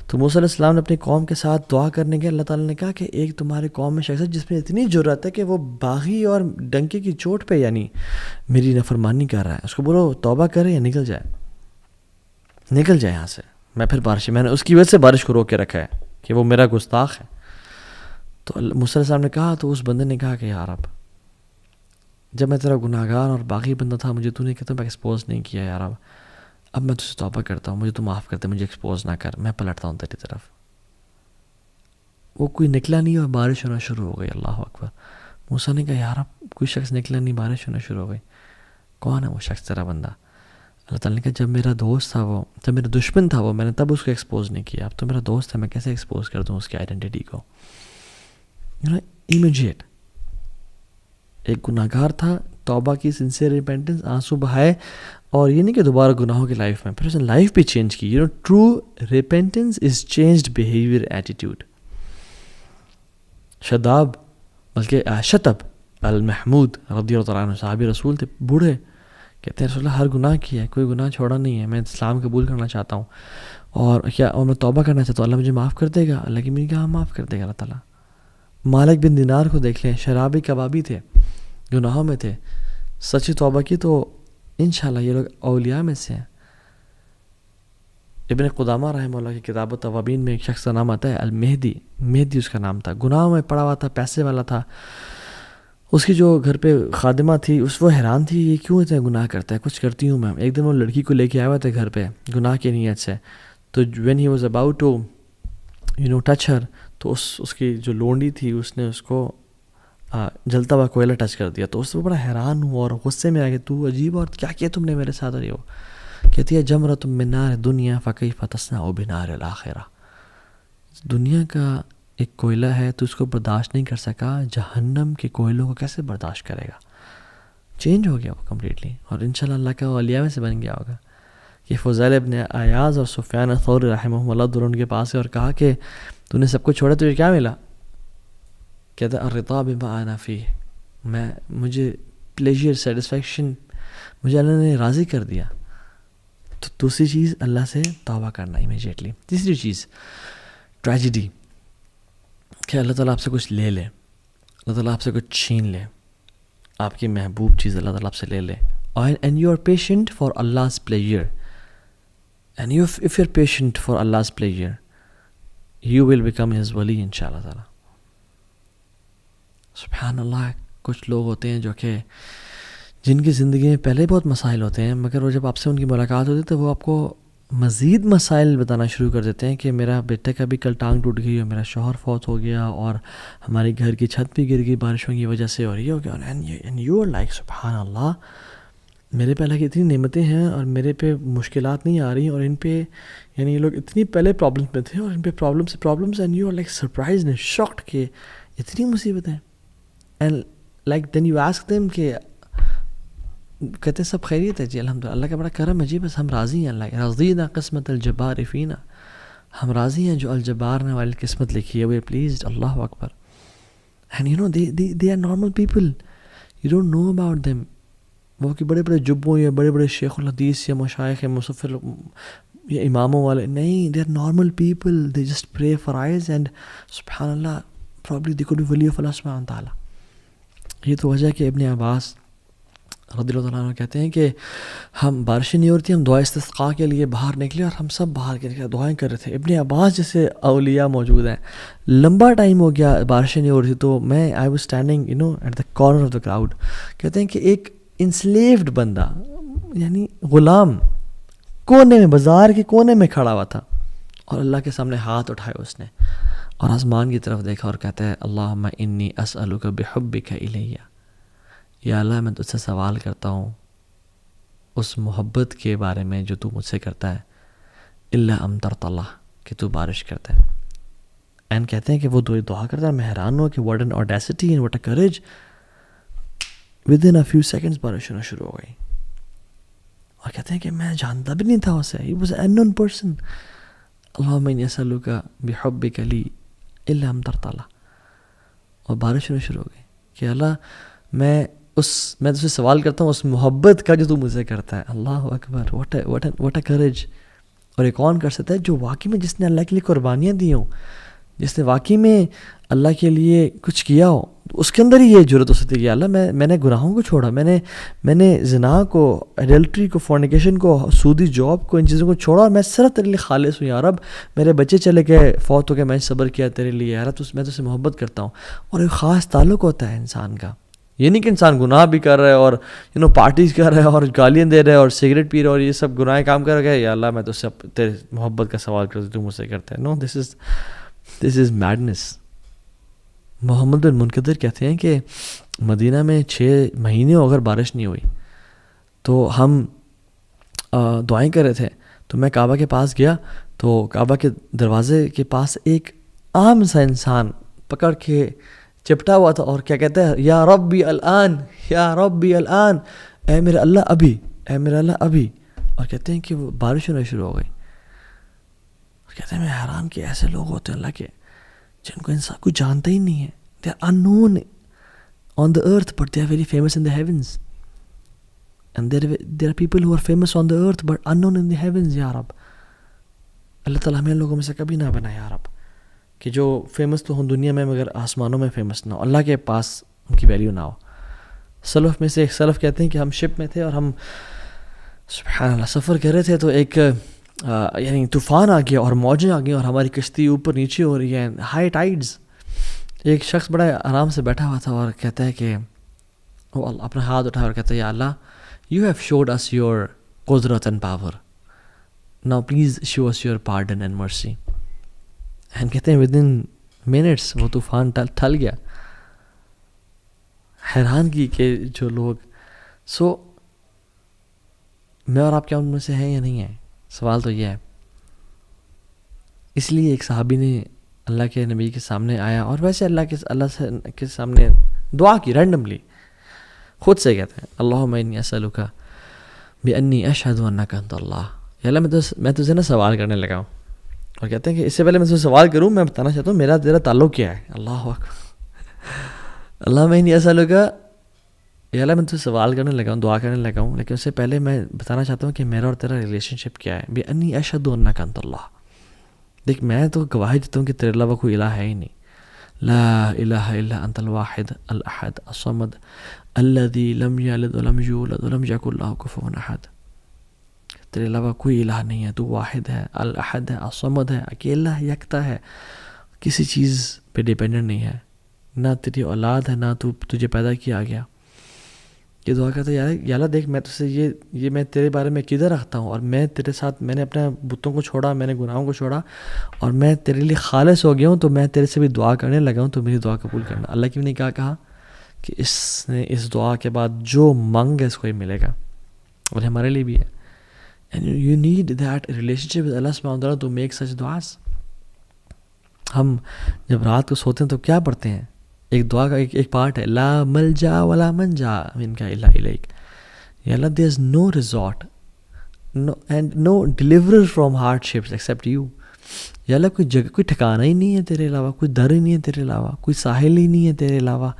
تو موسیٰ علیہ السلام نے اپنی قوم کے ساتھ دعا کرنے کے، اللہ تعالیٰ نے کہا کہ ایک تمہارے قوم میں شخص ہے جس میں اتنی جرأت ہے کہ وہ باغی اور ڈنکے کی چوٹ پہ یعنی میری نافرمانی کر رہا ہے، اس کو بولو توبہ کرے یا نکل جائے، نکل جائے یہاں سے. میں پھر بارش، میں نے اس کی وجہ سے بارش کو روک کے رکھا ہے کہ وہ میرا گستاخ ہے. تو موسیٰ علیہ السلام نے کہا، تو اس بندے نے کہا کہ یار اب جب میں تیرا گناہ گار اور باغی بندہ تھا، مجھے تو نے کہتا میں ایکسپوز نہیں کیا یار، اب میں تجھ سے توبہ کرتا ہوں، مجھے تو معاف کرتے، مجھے ایکسپوز نہ کر، میں پلٹتا ہوں تیری طرف. وہ کوئی نکلا نہیں اور بارش ہونا شروع ہو گئی. اللہ اکبر. موسیٰ نے کہا یار اب کوئی شخص نکلا نہیں، بارش ہونا شروع ہو گئی، کون ہے وہ شخص تیرا بندہ؟ اللہ تعالیٰ نے کہا جب میرا دوست تھا وہ، جب میرا دشمن تھا وہ، میں نے تب اس کو ایکسپوز نہیں کیا، اب تو میرا دوست ہے، میں کیسے ایکسپوز کر دوں اس کی آئیڈینٹی کو؟ امیجیٹ. ایک گناہ گار تھا، توبہ کی، سنسیئر ریپینٹنس، آنسو بہائے، اور یہ نہیں کہ دوبارہ گناہوں کی لائف میں، پھر اس نے لائف بھی چینج کی. ٹرو ریپینٹنس از چینجڈ بیہیویئر ایٹیٹیوڈ. شداب بلکہ شتب المحمود رضی اللہ عنہ، صحابی رسول تھے، بوڑھے، کہتے ہیں رسول اللہ ہر گناہ کیا ہے، کوئی گناہ چھوڑا نہیں ہے، میں اسلام قبول کرنا چاہتا ہوں اور میں توبہ کرنا چاہتا ہوں، اللہ مجھے معاف کر دے گا؟ اللہ کی میری کہا معاف کر دے گا اللہ تعالیٰ. مالک بن دینار کو دیکھ لیں، شرابی کبابی تھے، گناہوں میں تھے، سچی توبہ کی تو انشاءاللہ یہ لوگ اولیاء میں سے ہیں. ابن قدامہ رحمہ اللہ کی کتاب التوابین میں ایک شخص کا نام آتا ہے المہدی، مہدی اس کا نام تھا، گناہوں میں پڑا ہوا تھا، پیسے والا تھا. اس کی جو گھر پہ خادمہ تھی وہ حیران تھی یہ کیوں اتنے گناہ کرتا ہے، کچھ کرتی ہوں میں. ایک دن وہ لڑکی کو لے کے آیا ہوا تھا گھر پہ گناہ کی نیت سے. تو when he was about to touch her, تو اس کی جو لونڈی تھی اس نے اس کو جلتا ہوا کوئلہ ٹچ کر دیا. تو اس سے بڑا حیران ہوا اور غصے میں آ گیا، تو عجیب اور کیا کیا تم نے میرے ساتھ. اور یہ کہتی ہے جمرۃ من نار دنیا فکیف تصنع بنار الاخرہ، دنیا کا ایک کوئلہ ہے تو اس کو برداشت نہیں کر سکا، جہنم کے کوئلوں کو کیسے برداشت کرے گا. چینج ہو گیا وہ کمپلیٹلی، اور انشاءاللہ اللہ کا اولیاء میں سے بن گیا ہوگا. یہ فضیل ابن عیاض اور سفیان ثوری رحمہ اللہ دونوں ان کے پاس ہے اور کہا کہ تو نے سب کچھ چھوڑا تجھے کیا ملا؟ کہتا الرضا بما انا فیہ، مجھے پلیجر سیٹسفیکشن مجھے اللہ نے راضی کر دیا. تو دوسری چیز اللہ سے توبہ کرنا امیجیٹلی. تیسری چیز ٹریجڈی، کہ اللہ تعالیٰ آپ سے کچھ لے لے، اللہ تعالیٰ آپ سے کچھ چھین لے، آپ کی محبوب چیز اللہ تعالیٰ آپ سے لے لے. And you are patient for Allah's pleasure. And if you're patient for Allah's pleasure, you will become His wali inshallah ta'ala. سبحان اللہ. کچھ لوگ ہوتے ہیں جو کہ جن کی زندگی میں پہلے بہت مسائل ہوتے ہیں، مگر وہ جب آپ سے ان کی ملاقات ہوتی ہے تو وہ آپ کو مزید مسائل بتانا شروع کر دیتے ہیں کہ میرا بیٹے کا بھی کل ٹانگ ٹوٹ گئی اور میرا شوہر فوت ہو گیا اور ہماری گھر کی چھت بھی گر گئی بارشوں کی وجہ سے اور یہ ہو گیا. اینڈ یو آر لائک سبحان اللہ، میرے پہ اللہ کی اتنی نعمتیں ہیں اور میرے پہ مشکلات نہیں آ رہی اور ان پہ یہ لوگ اتنی پہلے پرابلمس میں تھے اور ان پہ problems and you are like surprise and shocked کہ اتنی مصیبتیں. And like then you ask them کہ کہتے ہیں سب خیریت ہے جی الحمدللہ، اللہ کا بڑا کرم ہے جی، بس ہم راضی ہیں. اللہ رضینا قسمت الجبار فینا، ہم راضی ہیں جو الجبار نے والی قسمت لکھی ہے، وی آر پلیزڈ. اللہ اکبر. And they are normal people, you don't know about them. وہ کہ بڑے بڑے جبوں یا بڑے بڑے شیخ الحدیث یا مشائخ یا مصفر یا اماموں والے نہیں، they are normal people, they just pray for eyes and سبحان اللہ probably they could be wali of Allah سبحانہ تعالیٰ. یہ تو وجہ ہے کہ ابن عباس رضی اللہ عنہ کہتے ہیں کہ ہم بارشیں نہیں ہو رہی تھی، ہم دعا استسقاء کے لیے باہر نکلے اور ہم سب باہر کے دعائیں کر رہے تھے. ابن عباس جیسے اولیاء موجود ہیں. لمبا ٹائم ہو گیا بارشیں نہیں ہو رہی تھی تو میں I was standing at the corner of the crowd. کہتے ہیں کہ ایک انسلیوڈ بندہ یعنی غلام کونے میں، بازار کے کونے میں کھڑا ہوا تھا اور اللہ کے سامنے ہاتھ اٹھائے اس نے اور آسمان کی طرف دیکھا اور کہتا ہے اللہم انی اسألک بحبک الیہ، یا اللہ میں تجھ سے سوال کرتا ہوں اس محبت کے بارے میں جو تو مجھ سے کرتا ہے، الا امطرت اللہ، کہ تو بارش کرتا ہے. اینڈ کہتے ہیں کہ وہ دعا کرتا ہے، میں حیران ہوں کہ what an audacity and what a courage. Within a few seconds بارش ہونا شروع ہو گئی اور کہتے ہیں کہ میں جانتا بھی نہیں تھا اسے، he was an known person. اللہم انی اسألک بحبک لی الا امطرت اللہ، اور بارش ہونا شروع ہو گئی کہ اللہ میں تجھ سے سوال کرتا ہوں اس محبت کا جو تو مجھ سے کرتا ہے. اللہ اکبر. What a courage. اور یہ کون کر سکتا ہے؟ جو واقعی میں جس نے اللہ کے لیے قربانیاں دی ہوں، جس نے واقعی میں اللہ کے لیے کچھ کیا ہو، اس کے اندر ہی یہ جرت ہو سکتی ہے کہ اللہ میں نے گناہوں کو چھوڑا، میں نے زنا کو، ایڈلٹری کو، فورنیکیشن کو، سودی جاب کو، ان چیزوں کو چھوڑا اور میں صرف تیرے لیے خالص ہوں. یا رب میرے بچے چلے گئے فوت ہو کے، میں صبر کیا تیرے لیے، یا رب میں تجھ سے محبت کرتا ہوں. اور ایک خاص تعلق ہوتا ہے انسان کا. یہ نہیں کہ انسان گناہ بھی کر رہا ہے اور پارٹیز کر رہا ہے اور گالیاں دے رہا ہے اور سگریٹ پی رہا ہے اور یہ سب گناہ کام کر رہا ہے، یا اللہ میں تجھ سے تیرے محبت کا سوال کرتا ہوں، تو مجھ سے کرتا ہے. نو، دس از میڈنس. محمد بن منقدر کہتے ہیں کہ مدینہ میں 6 مہینے اگر بارش نہیں ہوئی تو ہم دعائیں کر رہے تھے، تو میں کعبہ کے پاس گیا تو کعبہ کے دروازے کے پاس ایک عام سا انسان پکڑ کے چپٹا ہوا تھا اور کیا کہتا ہے، یا ربی الان، یا ربی الان، اے میرے اللہ ابھی، اے میرے اللہ ابھی. اور کہتے ہیں کہ وہ بارش ہونا شروع ہو گئی. اور کہتے ہیں میں حیران کہ ایسے لوگ ہوتے ہیں اللہ کے جن کو انسان کوئی جانتا ہی نہیں ہے. They are unknown on the earth but they are very famous in the heavens. And there are people who are famous on the earth but unknown in the heavens. یا رب اللہ تعالیٰ ہمیں لوگوں میں سے کبھی نہ بنا یا رب، کہ جو فیمس تو ہوں دنیا میں مگر آسمانوں میں فیمس نہ ہو، اللہ کے پاس ان کی ویلیو نہ ہو. سلف میں سے ایک سلف کہتے ہیں کہ ہم شپ میں تھے اور ہم سبحان اللہ سفر کر رہے تھے، تو ایک یعنی طوفان آ گیا اور موجیں آ گئی اور ہماری کشتی اوپر نیچے ہو رہی ہے، ہائی ٹائیڈز. ایک شخص بڑا آرام سے بیٹھا ہوا تھا اور کہتا ہے کہ وہ اپنا ہاتھ اٹھا اور کہتا ہے یا Allah you have showed us your قدرت and power, now please show us your pardon and mercy. And کہتے ہیں ود ان منٹس وہ طوفان ٹل گیا. حیران کی کہ جو لوگ میں اور آپ کیا ان میں سے ہیں یا نہیں ہیں؟ سوال تو یہ ہے. اس لیے ایک صحابی نے اللہ کے نبی کے سامنے آیا اور ویسے اللہ کے سامنے دعا کی رینڈملی، خود سے کہتے ہیں اللہم انی اسألک بانی اشہد انک انت اللہ. یا اللہ میں تجھے نا سوال کرنے لگا ہوں، اور کہتے ہیں کہ اس سے پہلے میں تجھے سوال کروں میں بتانا چاہتا ہوں میرا تیرا تعلق کیا ہے. اللہ اکبر. اللہم انی اسألک، یا اللہ میں تجھے سوال کرنے لگا ہوں، دعا کرنے لگا ہوں، لیکن اس سے پہلے میں بتانا چاہتا ہوں کہ میرا اور تیرا ریلیشن شپ کیا ہے. بانی اشہد انک انت اللہ. دیکھ میں تو گواہی دیتا ہوں کہ تیرے علاوہ کوئی الہ ہے ہی نہیں. لا الہ الا انت الواحد الاحد الصمد الذی لم یلد ولم یولد ولم یکن لہ کفوا احد. تیرے علاوہ کوئی الہ نہیں ہے، تو واحد ہے، الاحد ہے، الصمد ہے، اکیلا ہے، یکتا ہے، کسی چیز پہ ڈیپینڈنٹ نہیں ہے، نہ تیری اولاد ہے نہ تجھے پیدا کیا گیا. یہ دعا کرتا ہے یا اللہ دیکھ میں تجھ سے یہ میں تیرے بارے میں کدھر رکھتا ہوں، اور میں تیرے ساتھ میں نے اپنے بتوں کو چھوڑا، میں نے گناہوں کو چھوڑا اور میں تیرے لیے خالص ہو گیا ہوں، تو میں تیرے سے بھی دعا کرنے لگا ہوں، تو میری دعا قبول کرنا. اللہ کی نے کیا کہا کہ اس نے اس دعا کے بعد جو مانگ ہے اس کو ہی ملے گا، اور ہمارے لیے بھی ہے. And you need that relationship with Allah subhanahu wa ta'ala to make such du'as. ہم جب رات کو سوتے ہیں تو کیا پڑھتے ہیں؟ ایک دعا کا ایک پارٹ ہے لا ملجا ولا منجا منک الا الیک. یا اللہ there is no resort and no deliverer from hardships except you. یا اللہ کوئی جگہ، کوئی ٹھکانہ ہی نہیں ہے تیرے علاوہ، کوئی در ہی نہیں ہے تیرے علاوہ، کوئی ساحل ہی نہیں ہے تیرے علاوہ.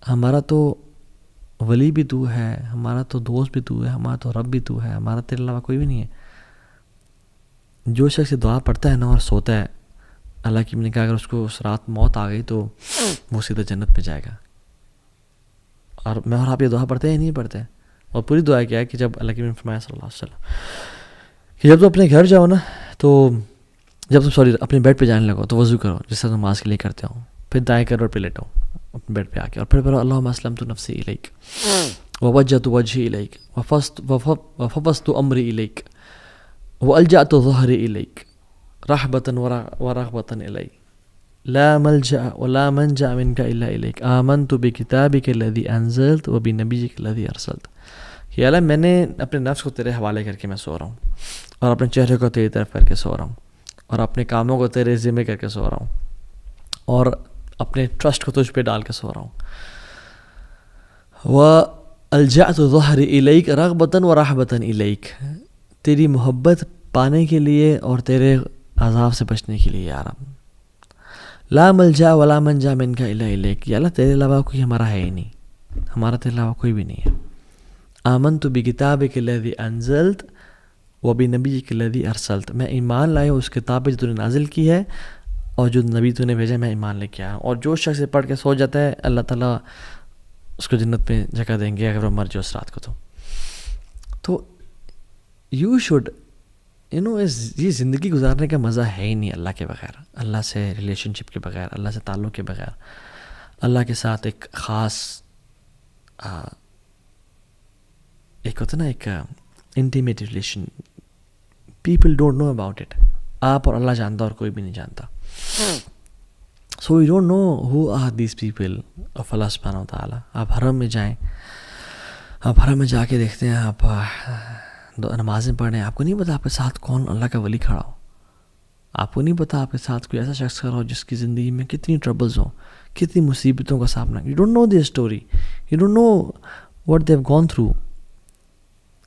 ہمارا تو ولی بھی تو ہے، ہمارا تو دوست بھی تو ہے، ہمارا تو رب بھی تو ہے، ہمارا تیرے علاوہ کوئی بھی نہیں ہے. جو شخص دعا پڑھتا ہے نا اور سوتا ہے، اللہ کی نے کہا اگر اس کو اس رات موت آ گئی تو وہ سیدھا جنت میں جائے گا. اور میں اور آپ یہ دعا پڑھتے ہیں یا نہیں پڑھتے ہیں؟ اور پوری دعا کیا ہے کہ جب اللہ کی نے فرمایا صلی اللہ علیہ وسلم کہ جب تم اپنے گھر جاؤ نا تو جب تم اپنے بیڈ پہ جانے لگو تو وضو کرو جس طرح نماز کے لیے کرتے ہو، پھر دائیں کروٹ پہ لیٹو اپنے بیڈ پہ آ کے، اور پھر پڑھو اللہم اسلمت نفسی الیک ووجہت وجہی الیک وفوضت امری الیک والجأت ظہری الیک رحبتاً ورغبتاً الیک لا ملجأ ولا منجأ منک الا الیک آمنت بکتابک الذی انزلت وبنبیک الذی ارسلت. کہ اللہ میں نے اپنے نفس کو تیرے حوالے کر کے میں سو رہا ہوں، اور اپنے چہرے کو تیری طرف کر کے سو رہا ہوں، اور اپنے کاموں کو تیرے ذمہ کر کے سو رہا ہوں، اور اپنے ٹرسٹ کو تجھ پہ ڈال کے سو رہا ہوں. وَأَلْجَأْتُ ظَهْرِ إِلَيْكَ رَغْبَةً وَرَحْبَةً إِلَيْكَ، تیری محبت پانے کے لیے اور تیرے عذاب سے بچنے کے لیے. یا رب لا ملجا ولا منجا منک الا الیک. یا اللہ تیرے علاوہ کوئی ہمارا ہے ہی نہیں، ہمارا تیرے علاوہ کوئی بھی نہیں ہے. آمنت بکتابک الذی انزلت وبنبیک الذی ارسلت، میں ایمان لایا اس کتاب پہ جو تو نے نازل کی ہے اور جو نبی تو نے بھیجا میں ایمان لے کے آیا. اور جو شخص پڑھ کے سو جاتا ہے اللہ تعالیٰ اس کو جنت میں جگہ دیں گے اگر وہ مر جائے اس رات کو. تو یو شوڈ یہ زندگی گزارنے کا مزہ ہے ہی نہیں اللہ کے بغیر، اللہ سے ریلیشن شپ کے بغیر، اللہ سے تعلق کے بغیر، اللہ کے ساتھ ایک خاص ایک ہوتا نا ایک intimate relation. People don't know about it. آپ اور اللہ جانتا اور کوئی بھی نہیں جانتا. So you don't know who are these people of Allah سبحانہ و تعالیٰ. آپ حرم میں جائیں، آپ حرم میں جا کے دیکھتے ہیں، آپ نمازیں پڑھیں، آپ کو نہیں پتا آپ کے ساتھ کون اللہ کا ولی کھڑا ہو. آپ کو نہیں پتا آپ کے ساتھ کوئی ایسا شخص کھڑا ہو جس کی زندگی میں کتنی ٹربلز ہوں، کتنی مصیبتوں کا سامنا. You don't know their story, you don't know what they have gone through.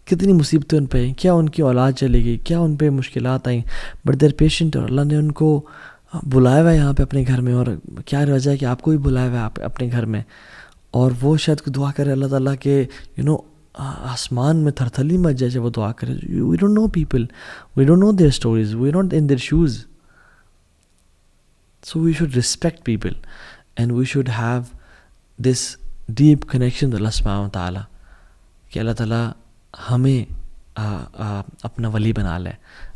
کتنی مصیبتیں ان پہ، کیا ان کی اولاد چلی گئی، کیا ان پہ مشکلات آئیں، بٹ دیر پیشنٹ. اور اللہ نے ان کو بلایا ہوا ہے یہاں پہ اپنے گھر میں، اور کیا وجہ ہے کہ آپ کو بھی بلایا ہوا ہے اپنے گھر میں. اور وہ شاید کو دعا کرے اللہ تعالیٰ کہ آسمان میں تھرتھلی مچ جائے وہ دعا کرے. We don't know people, we don't know their stories, we not in their shoes. So we should respect people and we should have this deep connection with Allah سبحانہ و تعالیٰ کہ اللہ تعالیٰ ہمیں اپنا ولی بنا لے،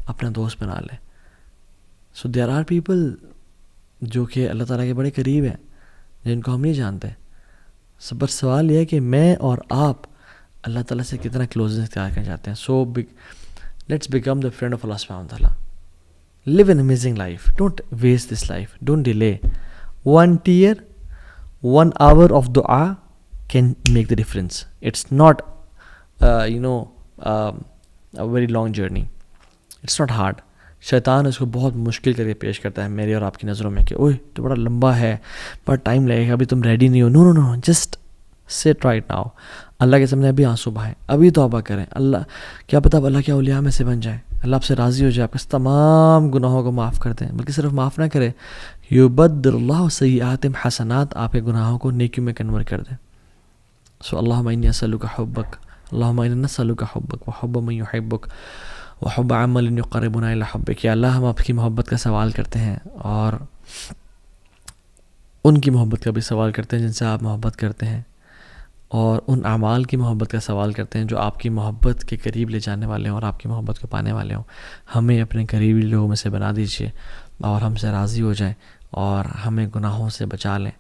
اپنا دوست بنا لے. سو دیر آر پیپل جو کہ اللہ تعالیٰ کے بڑے قریب ہیں جن کو ہم نہیں جانتے. بس سوال یہ ہے کہ میں اور آپ اللہ تعالیٰ سے کتنا کلوزنس اختیار کرنا چاہتے ہیں. So let's become the friend of Allah سبحانہ وتعالیٰ. Live an amazing life. Don't waste this life. Don't delay. 1 tear, 1 hour of dua can make the difference. It's not a very long journey. It's not hard. شیطان اس کو بہت مشکل کر کے پیش کرتا ہے میری اور آپ کی نظروں میں کہ اوہ تو بڑا لمبا ہے، بڑا ٹائم لگے گا، ابھی تم ریڈی نہیں ہو. نو نو نو، جسٹ سٹ رائٹ ناؤ. اللہ کے سامنے ابھی آنسو بہائیں، ابھی توبہ کریں. اللہ کیا پتہ اللہ کے اولیاء میں سے بن جائیں، اللہ آپ سے راضی ہو جائے، آپ کے تمام گناہوں کو معاف کر دیں. بلکہ صرف معاف نہ کرے، یبدل اللہ سیئاتہم حسنات، آپ کے گناہوں کو نیکیوں میں کنورٹ کر دیں. سو اللہم انی اسألک حبک، اللہم انا نسألک حبک وحب من یحبک وحب عمل یقربنا الی حبک. یا اللہ ہم آپ کی محبت کا سوال کرتے ہیں اور ان کی محبت کا بھی سوال کرتے ہیں جن سے آپ محبت کرتے ہیں، اور ان اعمال کی محبت کا سوال کرتے ہیں جو آپ کی محبت کے قریب لے جانے والے ہوں اور آپ کی محبت کو پانے والے ہوں. ہمیں اپنے قریبی لوگوں میں سے بنا دیجیے اور ہم سے راضی ہو جائیں اور ہمیں گناہوں سے بچا لیں.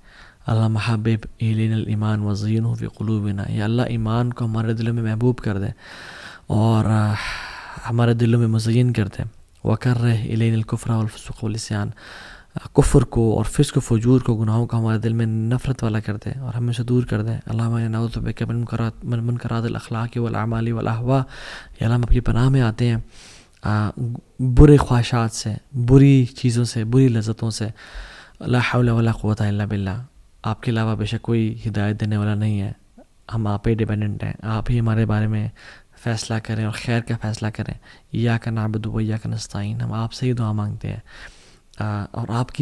اللہ حبب الینا الایمان وزینہ فی قلوبنا. یا اللہ ایمان کو ہمارے دلوں میں محبوب کر دیں اور ہمارے دلوں میں مزین کر دیں. وکرہ الینا الکفر والفسوق والعصیان، کفر کو اور فسق و فجور کو، گناہوں کو ہمارے دل میں نفرت والا کر دے اور ہمیں سے دور کر دے. اللہم انا نعوذ بک من منکرات الاخلاق والاعمال والاہواء. یا اللہ ہم اپنی پناہ میں آتے ہیں برے خواہشات سے، بری چیزوں سے، بری لذتوں سے. لا حول ولا قوت الا باللہ. آپ کے علاوہ بے شک کوئی ہدایت دینے والا نہیں ہے، ہم آپ پہ ڈیپینڈنٹ ہیں. آپ ہی ہمارے بارے میں فیصلہ کریں اور خیر کا فیصلہ کریں. ایاک نعبد و ایاک نستعین. ہم آپ سے ہی دعا مانگتے ہیں اور آپ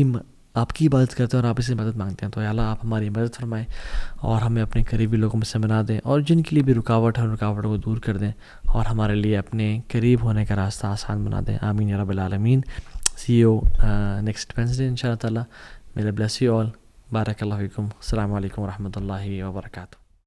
کی عبادت کرتے ہیں اور آپ سے مدد مانگتے ہیں. تو یا اللہ آپ ہماری مدد فرمائیں اور ہمیں اپنے قریبی لوگوں میں سے بنا دیں، اور جن کے لیے بھی رکاوٹ ہے ان رکاوٹوں کو دور کر دیں اور ہمارے لیے اپنے قریب ہونے کا راستہ آسان بنا دیں. آمین یا رب العالمین. سی یو نیکسٹ وینسڈے ان شاء اللہ تعالیٰ. May Allah bless you all. بارک اللہ فیکم. السلام علیکم ورحمۃ اللہ وبرکاتہ.